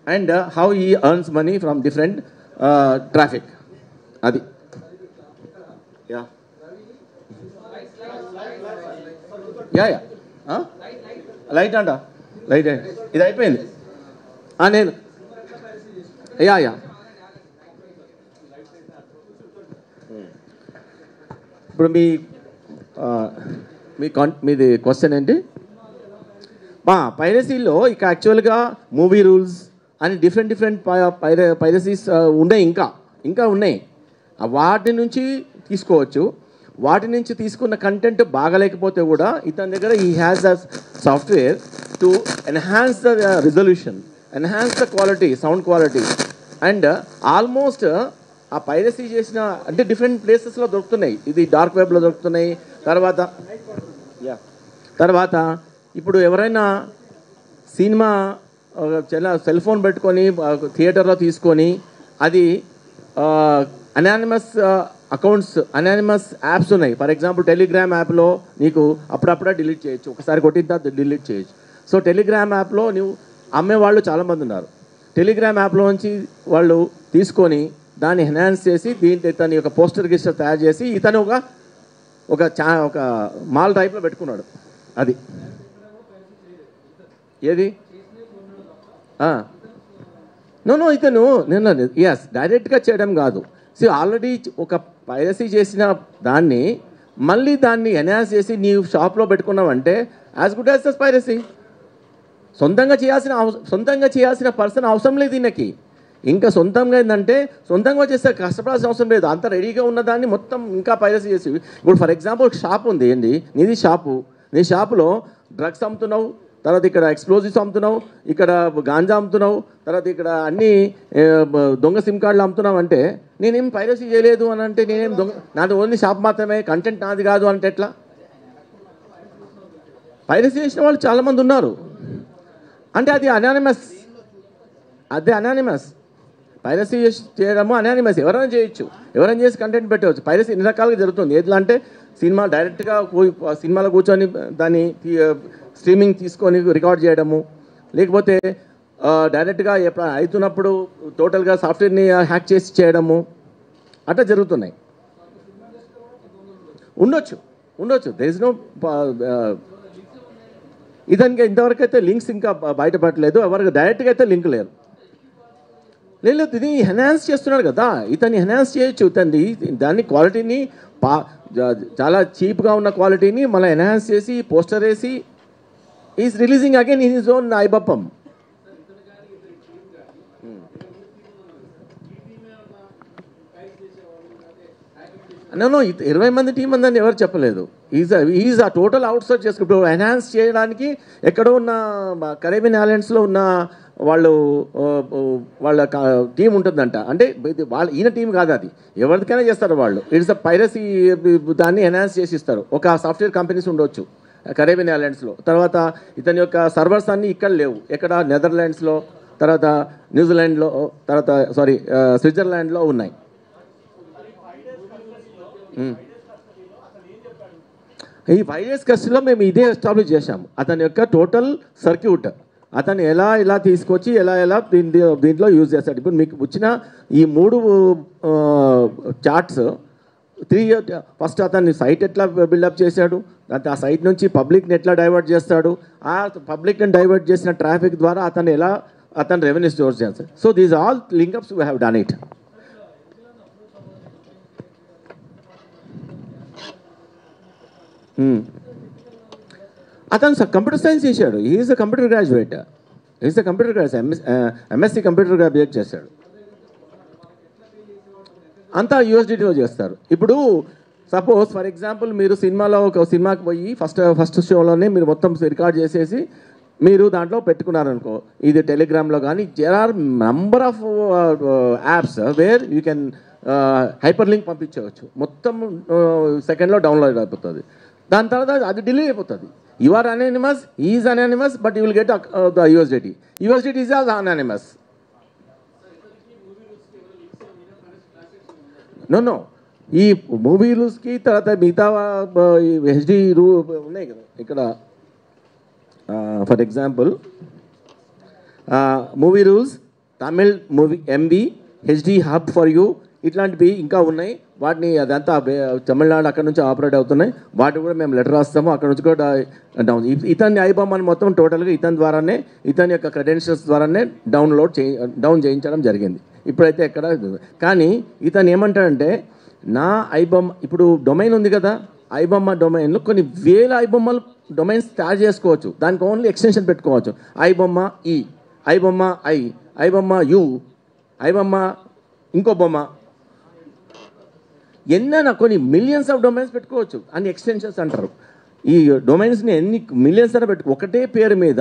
and how he earns money from different traffic. Adi. Yeah. Yeah. Huh? Light anda. Light. ఇది అయిపోయింది. నేను yeah ఇప్పుడు మీది question ఏంటి? పైరసీలో ఇక యాక్చువల్గా మూవీ రూల్స్ అని డిఫరెంట్ పైరసీస్ ఉన్నాయి, ఇంకా ఉన్నాయి. వాటి నుంచి తీసుకోవచ్చు. వాటి నుంచి తీసుకున్న కంటెంట్ బాగలేకపోతే కూడా ఇతని దగ్గర ఈ has a software to enhance the resolution, enhance the quality, sound quality. And almost ఆ పైరసీ చేసిన అంటే డిఫరెంట్ ప్లేసెస్లో దొరుకుతున్నాయి. ఇది డార్క్ వెబ్లో దొరుకుతున్నాయి. తర్వాత ఇప్పుడు ఎవరైనా సినిమా సెల్ ఫోన్ పెట్టుకొని థియేటర్లో తీసుకొని అది అనానిమస్ అకౌంట్స్, అనానిమస్ యాప్స్ ఉన్నాయి. ఫర్ ఎగ్జాంపుల్ టెలిగ్రామ్ యాప్లో నీకు అప్పుడప్పుడే డిలీట్ చేయొచ్చు, ఒకసారి కొట్టిన తర్వాత డిలీట్ చేయొచ్చు. సో టెలిగ్రామ్ యాప్లో నువ్వు అమ్మేవాళ్ళు చాలామంది ఉన్నారు. టెలిగ్రామ్ యాప్లో నుంచి వాళ్ళు తీసుకొని దాన్ని ఎన్హాన్స్ చేసి దీంట్లో ఇతని ఒక పోస్టర్ గిస్టర్ తయారు చేసి ఇతను ఒక మాల్ టైప్లో పెట్టుకున్నాడు. అది ఏది నో ఇతను ఎస్ డైరెక్ట్గా చేయడం కాదు. సో ఆల్రెడీ ఒక పైరసీ చేసిన దాన్ని మళ్ళీ దాన్ని ఎన్హాన్స్ చేసి నీవు షాప్లో పెట్టుకున్నావంటే as good as the piracy. సొంతంగా చేయాల్సిన పర్సన్ అవసరం లేదు దీనికి. ఇంకా సొంతంగా ఏంటంటే సొంతంగా చేస్తే కష్టపడాల్సిన అవసరం లేదు. అంత రెడీగా ఉన్నదాన్ని మొత్తం ఇంకా పైరసీ చేసి. ఇప్పుడు ఫర్ ఎగ్జాంపుల్ షాప్ ఉంది ఏంటి, నీది షాపు, నీ షాపులో డ్రగ్స్ అమ్ముతున్నావు, తర్వాత ఇక్కడ ఎక్స్ప్లోజివ్స్ అమ్ముతున్నావు, ఇక్కడ గాంజా అమ్ముతున్నావు, తర్వాత ఇక్కడ అన్ని దొంగ సిమ్ కార్డులు అమ్ముతున్నావు అంటే నేనేం పైరసీ చేయలేదు అని అంటే నేనేం నాది ఓన్లీ షాప్ మాత్రమే, కంటెంట్ నాది కాదు అంటే ఎట్లా? పైరసీ చేసిన వాళ్ళు చాలామంది ఉన్నారు. అంటే అది అనానిమస్, పైరసీ చేయడము అనానిమస్. ఎవరైనా చేయొచ్చు, ఎవరైనా చేసి కంటెంట్ పెట్టవచ్చు. పైరసీ ఎన్ని రకాలుగా జరుగుతుంది. ఎట్లా అంటే సినిమా డైరెక్ట్గా సినిమాలో కూర్చొని దాన్ని స్ట్రీమింగ్ తీసుకొని రికార్డ్ చేయడము, లేకపోతే డైరెక్ట్గా అవుతున్నప్పుడు టోటల్గా సాఫ్ట్వేర్ని హ్యాక్ చేసి చేయడము, అట్లా జరుగుతున్నాయి. ఉండొచ్చు. దెర్ ఇస్ నో ఇదానికి ఇంతవరకు అయితే లింక్స్ ఇంకా బయటపడలేదు. ఎవరికి డైరెక్ట్గా అయితే లింక్ లేదు. ఇది ఎన్హాన్స్ చేస్తున్నాడు కదా, ఇతన్ని ఎన్హాన్స్ చేయొచ్చు. దాన్ని క్వాలిటీని చాలా చీప్గా ఉన్న క్వాలిటీని మళ్ళీ ఎన్హాన్స్ చేసి పోస్టర్ వేసి is releasing again in his own ఐబప్పం. నో 20 మంది టీం అందని ఎవరు చెప్పలేదు. ఈజ్ ఆ టోటల్ అవుట్సోర్స్ చేసుకుంటూ ఎన్హాన్స్ చేయడానికి ఎక్కడో ఉన్న కరేబియన్ ఐలాండ్స్లో ఉన్న వాళ్ళ టీం ఉంటుందంట. అంటే ఈయన టీం కాదు, అది ఎవరికైనా చేస్తారు వాళ్ళు. ఇట్స్ అ పైరసీ, దాన్ని ఎన్హాన్స్ చేసి ఇస్తారు. ఒక సాఫ్ట్వేర్ కంపెనీస్ ఉండొచ్చు కరేబియన్ ఐలాండ్స్లో. తర్వాత ఇతని యొక్క సర్వర్స్ అన్నీ ఇక్కడ లేవు, ఎక్కడ నెదర్లాండ్స్లో, తర్వాత న్యూజిలాండ్లో, తర్వాత స్విట్జర్లాండ్లో ఉన్నాయి. ఈ 5 years కస్టడీలో మేము ఇదే ఎస్టాబ్లిష్ చేశాము. అతని యొక్క టోటల్ సర్క్యూట్ అతను ఎలా తీసుకొచ్చి ఎలా దీంట్లో యూజ్ చేస్తాడు. ఇప్పుడు మీకు వచ్చిన ఈ 3 చార్ట్స్ 3 ఫస్ట్ అతన్ని సైట్ ఎట్లా బిల్డప్ చేశాడు, ఆ సైట్ నుంచి పబ్లిక్ని ఎట్లా డైవర్ట్ చేస్తాడు, ఆ పబ్లిక్ని డైవర్ట్ చేసిన ట్రాఫిక్ ద్వారా అతను రెవెన్యూ స్టోర్స్ చేస్తాడు. So these all link-ups we have done it. అతను కంప్యూటర్ సైన్స్ చేశాడు. Is a computer graduate, MSc computer graduate చేశాడు. అంతా యూఎస్డిటీలో చేస్తారు. ఇప్పుడు సపోజ్ ఫర్ ఎగ్జాంపుల్ మీరు ఒక సినిమాకి పోయి ఫస్ట్ షోలోనే మీరు మొత్తం రికార్డ్ చేసేసి మీరు దాంట్లో పెట్టుకున్నారనుకో, ఇది టెలిగ్రామ్లో కానీ there are number of apps where you can hyper link పంపించవచ్చు. మొత్తం సెకండ్లో డౌన్లోడ్ అయిపోతుంది. దాని తర్వాత అది డిలీట్ అయిపోతుంది. You are anonymous, is anonymous, but you will get the USDT. USDT is all anonymous. నో ఈ మూవీ రూల్స్కి తర్వాత మిగతా హెచ్డి ఉన్నాయి కదా ఇక్కడ. For example movie rules, Tamil movie MB HD hub for you ఇట్లాంటివి ఇంకా ఉన్నాయి. వాటిని అదంతా తమిళనాడు అక్కడ నుంచి ఆపరేట్ అవుతున్నాయి. వాటిని కూడా మేము లెటర్ రాస్తాము. అక్కడ నుంచి కూడా ఇతని ఐబొమ్మని మొత్తం టోటల్గా ఇతని ద్వారానే, ఇతని యొక్క క్రెడెన్షియల్స్ ద్వారానే డౌన్ చేయించడం జరిగింది. ఇప్పుడైతే ఎక్కడ కానీ ఇతను ఏమంటాడంటే నా ఐబొమ్మ ఇప్పుడు డొమైన్ ఉంది కదా, ఐబొమ్మ డొమైన్లో కొన్ని వేల ఐబొమ్మలు డొమైన్స్ తయారు చేసుకోవచ్చు. దానికి ఓన్లీ ఎక్స్టెన్షన్ పెట్టుకోవచ్చు. ఐబొమ్మ ఈ, ఐబొమ్మ ఐ, ఐబొమ్మ యు, ఐబొమ్మ ఇంకో బొమ్మ, ఎన్నైనా కొన్ని మిలియన్స్ ఆఫ్ డొమైన్స్ పెట్టుకోవచ్చు. అన్ని ఎక్స్టెన్షన్స్ అంటారు. ఈ డొమైన్స్ని ఎన్ని మిలియన్స్ అయినా ఒకటే పేరు మీద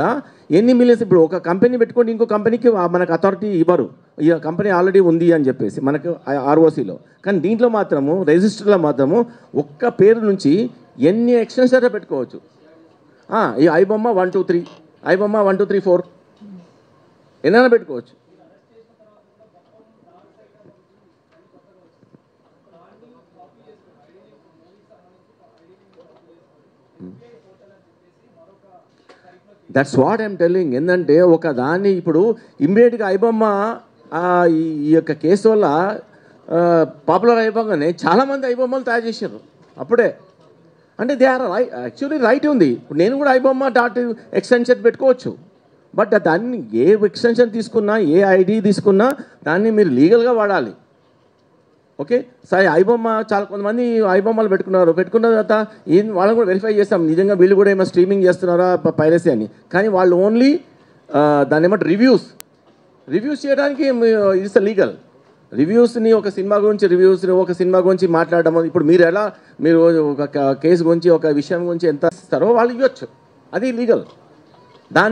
ఎన్ని మిలియన్స్. ఇప్పుడు ఒక కంపెనీ పెట్టుకొని ఇంకో కంపెనీకి మనకు అథారిటీ ఇవ్వరు, ఈ కంపెనీ ఆల్రెడీ ఉంది అని చెప్పేసి మనకు ఆర్ఓసిలో. కానీ దీంట్లో మాత్రము రిజిస్టర్లో మాత్రము ఒక్క పేరు నుంచి ఎన్ని ఎక్స్టెన్షన్స్ అయినా పెట్టుకోవచ్చు. ఈ ఐబొమ్మ 1 2 3, ఐబొమ్మ 1 2 3 4 ఎన్నైనా పెట్టుకోవచ్చు. That's what I'm telling. ఏంటంటే ఒక దాన్ని ఇప్పుడు ఇమ్మీడియట్గా ఐబొమ్మ ఈ యొక్క కేసు వల్ల పాపులర్ అయిపోగానే చాలామంది ఐబొమ్మలు తయారు చేశారు అప్పుడే. అంటే దే ఆర్ యాక్చువల్లీ రైట్ ఉంది. ఇప్పుడు నేను కూడా ఐబొమ్మ డాట్ ఎక్స్టెన్షన్ పెట్టుకోవచ్చు. బట్ దాన్ని ఏ ఎక్స్టెన్షన్ తీసుకున్నా, ఏ ఐడి తీసుకున్నా దాన్ని మీరు లీగల్గా వాడాలి. ఓకే, సరే ఐబొమ్మ చాలా కొంతమంది ఐబొమ్మలు పెట్టుకున్న తర్వాత వాళ్ళని కూడా వెరిఫై చేస్తాం నిజంగా వీళ్ళు కూడా ఏమైనా స్ట్రీమింగ్ చేస్తున్నారా పైరసీ అని. కానీ వాళ్ళు ఓన్లీ దాన్ని ఏమంటారు రివ్యూస్ చేయడానికి ఇట్స్ లీగల్. రివ్యూస్ని ఒక సినిమా గురించి మాట్లాడడం. ఇప్పుడు మీరు ఒక కేసు గురించి, ఒక విషయం గురించి ఎంత ఇస్తారో వాళ్ళు ఇవ్వచ్చు, అది లీగల్.